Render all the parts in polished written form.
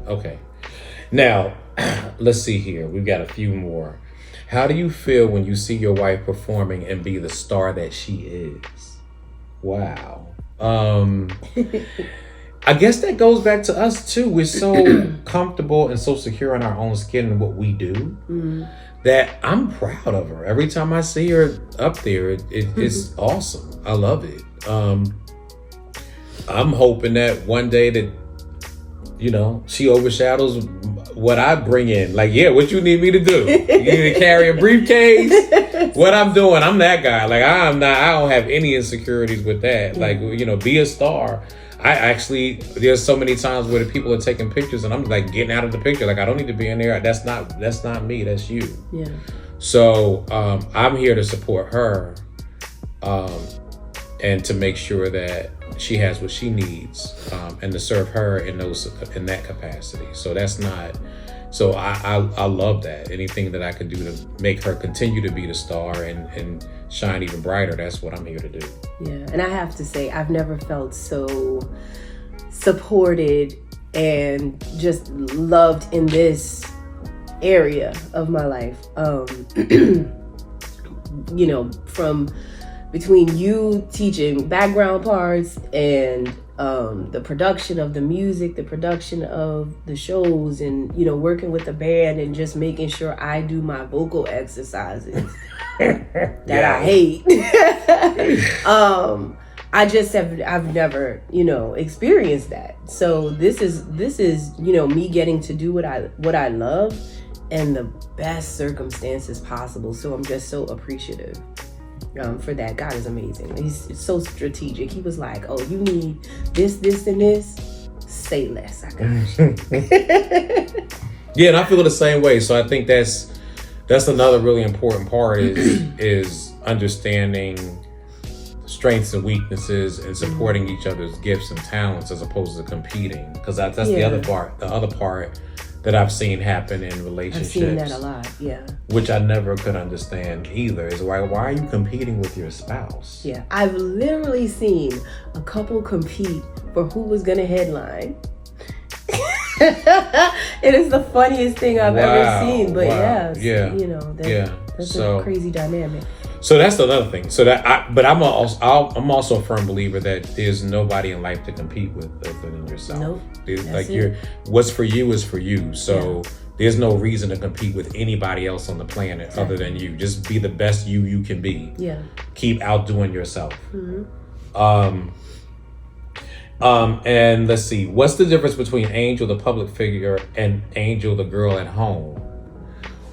Okay. Now, let's see here. We've got a few more. How do you feel when you see your wife performing and be the star that she is? Wow. I guess that goes back to us too. We're so comfortable and so secure in our own skin and what we do that I'm proud of her. Every time I see her up there, it's awesome. I love it. I'm hoping that one day that, you know, she overshadows what I bring in. Like, yeah, what you need me to do? You need to carry a briefcase? What I'm doing, I'm that guy. Like, I don't have any insecurities with that. Like, you know, be a star. There's so many times where the people are taking pictures and I'm like getting out of the picture. Like, I don't need to be in there. That's not me. That's you. Yeah. So I'm here to support her and to make sure that she has what she needs and to serve her in that capacity. So that's not. So I love that. Anything that I can do to make her continue to be the star and shine even brighter, that's what I'm here to do. Yeah, and I have to say, I've never felt so supported and just loved in this area of my life. You know, from between you teaching background parts and the production of the music, the production of the shows, and, you know, working with the band and just making sure I do my vocal exercises that I hate. I've never, you know, experienced that. So this is, you know, me getting to do what I love in the best circumstances possible. So I'm just so appreciative. For that. God is amazing. He's so strategic. He was like, oh, you need this, and this. Say less. I got you. Yeah, and I feel the same way. So I think that's another really important part is understanding strengths and weaknesses and supporting each other's gifts and talents as opposed to competing. Because that's the other part. The other part that I've seen happen in relationships. I've seen that a lot, yeah. Which I never could understand either. Is why are you competing with your spouse? Yeah, I've literally seen a couple compete for who was gonna headline. It is the funniest thing I've ever seen. But you know, that's a crazy dynamic. So that's another thing. So I'm also a firm believer that there's nobody in life to compete with other than yourself. Nope. What's for you is for you. So there's no reason to compete with anybody else on the planet other than you. Just be the best you can be. Yeah. Keep outdoing yourself. Mm-hmm. And let's see, what's the difference between Angel, the public figure, and Angel, the girl at home?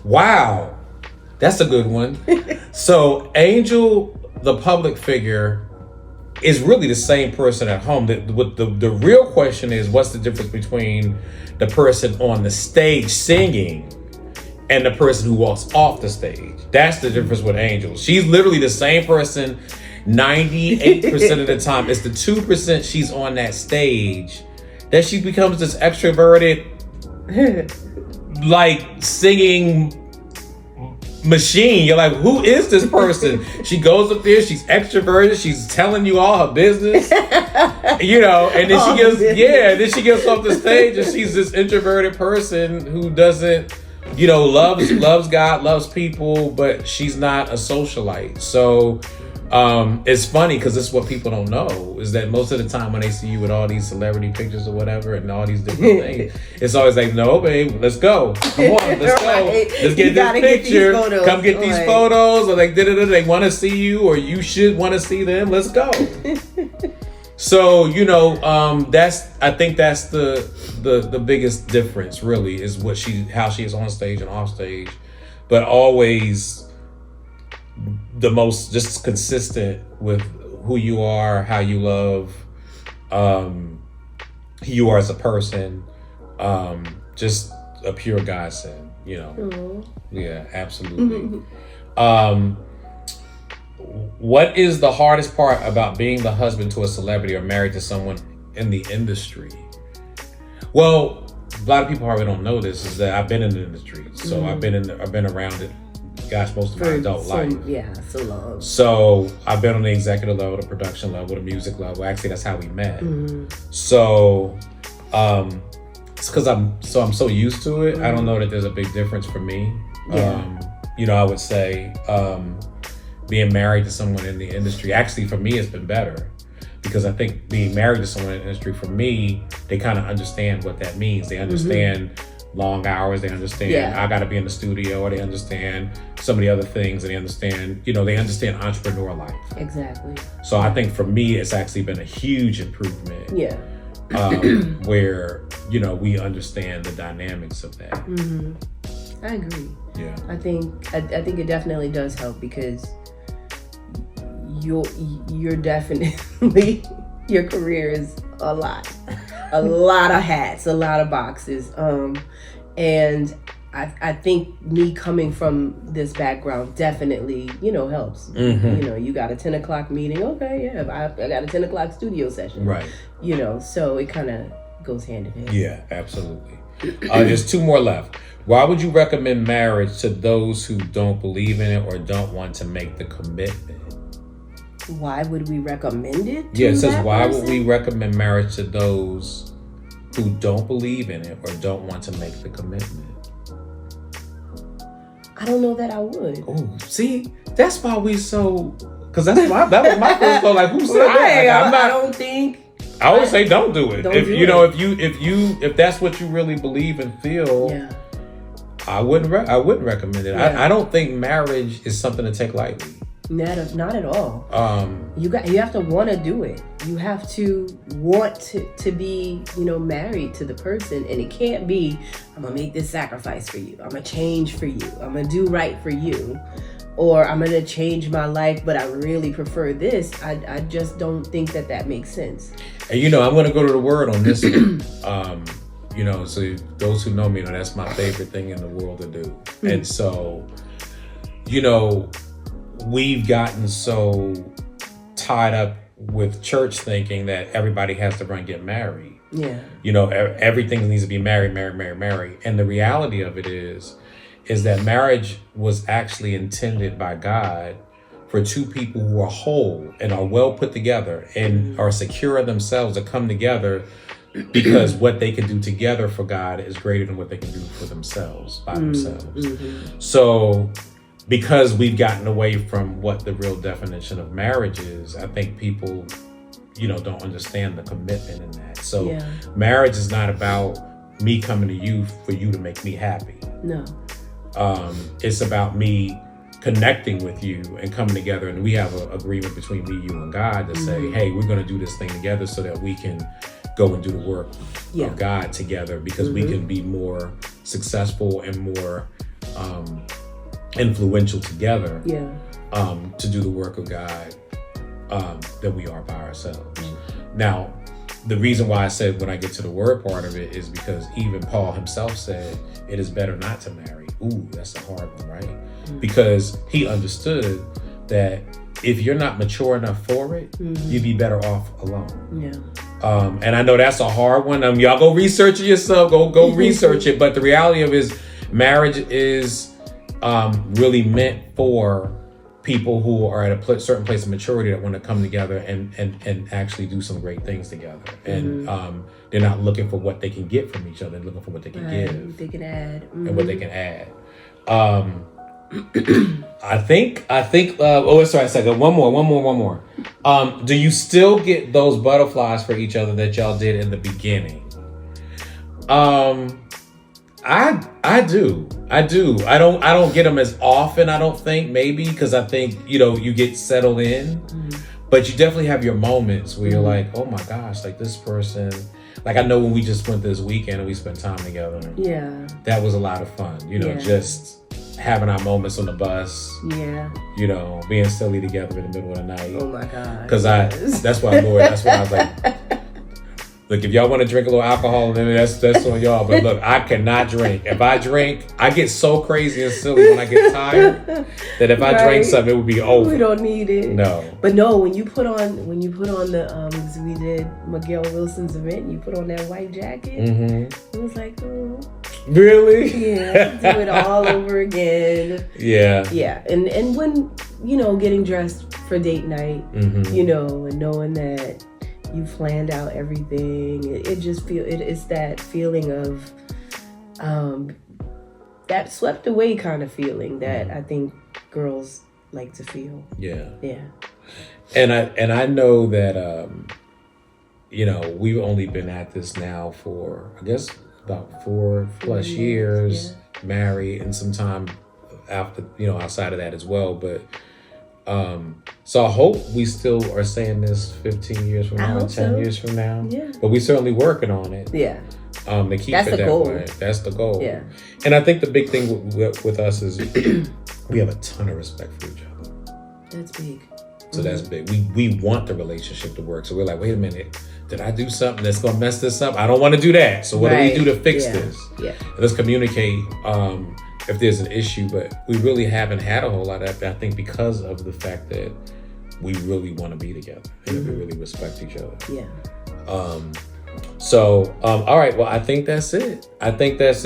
Wow. That's a good one. So Angel, the public figure, is really the same person at home. The real question is, what's the difference between the person on the stage singing and the person who walks off the stage? That's the difference with Angel. She's literally the same person 98% of the time. It's the 2% she's on that stage that she becomes this extroverted, like, singing machine. You're like, who is this person? She goes up there, she's extroverted, she's telling you all her business, you know, and then she gets off the stage and she's this introverted person who doesn't, you know, loves God, loves people, but she's not a socialite. So it's funny because this is what people don't know, is that most of the time when they see you with all these celebrity pictures or whatever and all these different things, it's always like, no, babe, let's go. Come on, let's go. Let's get this picture. Come get these photos. Or like, they want to see you, or you should want to see them. Let's go. So, you know, I think that's the biggest difference, really, is how she is on stage and off stage, but always the most just consistent with who you are, how you love, who you are as a person, just a pure godsend, you know. Mm-hmm. Yeah, absolutely. What is the hardest part about being the husband to a celebrity or married to someone in the industry? Well, a lot of people probably don't know this, is that I've been in the industry, so I've been around it. Gosh, most of my adult life. Yeah, so long. So I've been on the executive level, the production level, the music level. Actually, that's how we met. Mm-hmm. So because I'm so used to it. I don't know that there's a big difference for me. Yeah. I would say being married to someone in the industry, actually for me, it's been better. Because I think being married to someone in the industry, for me, they kind of understand what that means. They understand long hours. They understand I got to be in the studio, or they understand some of the other things, and they understand, they understand entrepreneur life. Exactly. So I think for me, it's actually been a huge improvement. Yeah. Where, we understand the dynamics of that. I agree. Yeah. I think it definitely does help, because you're definitely, your career is a lot of hats, a lot of boxes. And I think me coming from this background definitely, helps. You got a 10 o'clock meeting. Okay. Yeah. I got a 10 o'clock studio session. Right. So it kind of goes hand in hand. Yeah, absolutely. There's 2 more left. Why would you recommend marriage to those who don't believe in it or don't want to make the commitment? Why would we recommend it? Yeah, it says, why would we recommend marriage to those who don't believe in it or don't want to make the commitment? I don't know that I would. Oh, see, that's why we so, because that was my first thought. Like, who said that? Like, I don't think. I always say, don't do it. If that's what you really believe and feel, I wouldn't recommend it. Yeah. I don't think marriage is something to take lightly. Not at all. You have to want to do it. You have to want to be, married to the person, and it can't be, I'm gonna make this sacrifice for you. I'm gonna change for you. I'm gonna do right for you, or I'm gonna change my life, but I really prefer this. I just don't think that makes sense. And I'm gonna go to the word on this one. So those who know me know that's my favorite thing in the world to do. And so, we've gotten so tied up with church thinking that everybody has to run and get married. Yeah. Everything needs to be married. And the reality of it is that marriage was actually intended by God for 2 people who are whole and are well put together and are secure in themselves to come together, because what they can do together for God is greater than what they can do for themselves by themselves. So, because we've gotten away from what the real definition of marriage is, I think people, don't understand the commitment in that. So marriage is not about me coming to you for you to make me happy. No. It's about me connecting with you and coming together, and we have an agreement between me, you, and God to say, hey, we're going to do this thing together so that we can go and do the work of God together, because we can be more successful and more influential together to do the work of God than we are by ourselves. Now, the reason why I said when I get to the word part of it is because even Paul himself said it is better not to marry. Ooh, that's a hard one, right? Because he understood that if you're not mature enough for it, you'd be better off alone. Yeah. And I know that's a hard one. Y'all go research it yourself. Go research it. But the reality of it is marriage is really meant for people who are at a certain place of maturity that want to come together and actually do some great things together. And they're not looking for what they can get from each other. They're looking for what they can give. They can add. And what they can add. I think. Sorry, a second. One more. Do you still get those butterflies for each other that y'all did in the beginning? I do. I don't get them as often, I don't think, maybe, because I think, you get settled in. But you definitely have your moments where you're like, oh my gosh, like this person. Like I know when we just went this weekend and we spent time together. Yeah. That was a lot of fun. Just having our moments on the bus. Yeah. Being silly together in the middle of the night. Oh my God. Because that's why I was like, look, if y'all want to drink a little alcohol, then that's on y'all. But look, I cannot drink. If I drink, I get so crazy and silly when I get tired that if I drank something, it would be over. We don't need it. No. But no, when you put on the because we did Miguel Wilson's event, and you put on that white jacket. It was like, oh. Really? Yeah. Do it all over again. Yeah. Yeah. And when, getting dressed for date night, and knowing that you planned out everything. It just it's that feeling of that swept away kind of feeling that I think girls like to feel. Yeah. Yeah. And I know that we've only been at this now for, I guess, about 4+ years, married, and some time after, outside of that as well. But so I hope we still are saying this 15 years from now, 10 years from now. Yeah. But we're certainly working on it. Yeah. To keep That's it the that goal. way. That's the goal. Yeah. And I think the big thing with us is we have a ton of respect for each other. That's big. So that's big. We want the relationship to work. So we're like, wait a minute, did I do something that's gonna mess this up? I don't want to do that. So what do we do to fix this? Yeah. Let's communicate if there's an issue. But we really haven't had a whole lot of that. I think because of the fact that we really want to be together and that we really respect each other. Yeah. So, all right. Well, I think that's it. There's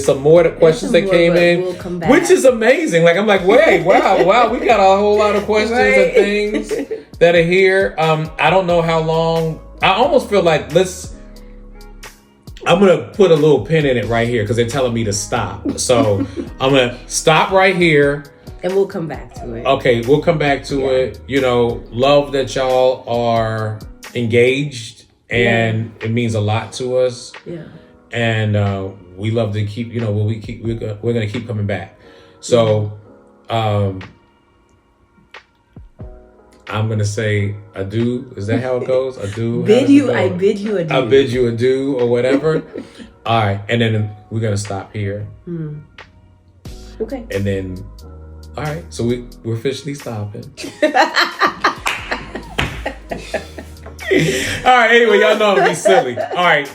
some more questions that came in, we'll come back. which is amazing. Like, I'm like, wait, wow, we got a whole lot of questions and things that are here. I don't know how long. I almost feel like I'm going to put a little pin in it right here because they're telling me to stop. So I'm going to stop right here. And we'll come back to it. Okay, we'll come back to it. Love that y'all are engaged. And it means a lot to us. Yeah. And we love to keep, we're going to keep coming back. So I'm going to say adieu. Is that how it goes? Adieu. I bid you adieu. I bid you adieu or whatever. All right. And then we're going to stop here. Okay. And then, all right. So we're officially stopping. All right, anyway, y'all know I'm gonna be silly. All right,